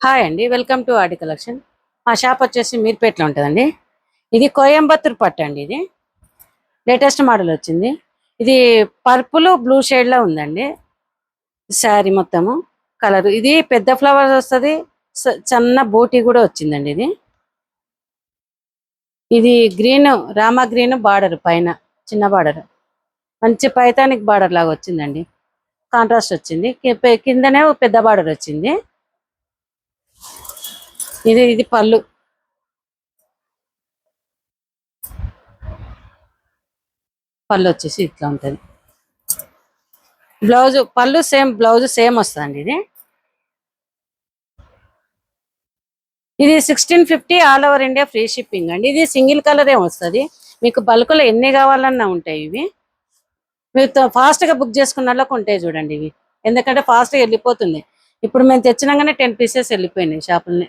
Hi అండి, welcome to Audi collection. మా shop వచ్చేసి మీర్పేటలో ఉంటుందండి. ఇది కోయంబత్తూర్ పట్టు అండి. ఇది లేటెస్ట్ మోడల్ వచ్చింది. ఇది పర్పుల్ బ్లూ షేడ్లో ఉందండి. శారీ మొత్తము కలర్. ఇది పెద్ద ఫ్లవర్స్ వస్తుంది, చిన్న బూటీ కూడా వచ్చిందండి. ఇది గ్రీన్, రామా గ్రీన్ బార్డర్, పైన చిన్న బార్డర్, మంచి పైతానిక్ బార్డర్ లాగా వచ్చిందండి. కాంట్రాస్ట్ వచ్చింది, కిందనే పెద్ద బార్డర్ వచ్చింది. ఇది పళ్ళు. పళ్ళు వచ్చేసి ఇట్లా ఉంటుంది. బ్లౌజ్ పళ్ళు సేమ్, బ్లౌజ్ సేమ్ వస్తుందండి. ఇది 1650 all over India free shipping అండి. ఇది సింగిల్ కలరే వస్తుంది. మీకు బల్క్లో ఎన్ని కావాలన్నా ఉంటాయి. ఇవి మీరు ఫాస్ట్గా బుక్ చేసుకున్నలోకి ఉంటాయి చూడండి. ఇవి ఎందుకంటే ఫాస్ట్గా వెళ్ళిపోతుంది. ఇప్పుడు మేము తెచ్చినాగానే 10 పీసెస్ వెళ్ళిపోయినాయి షాపుల్ని.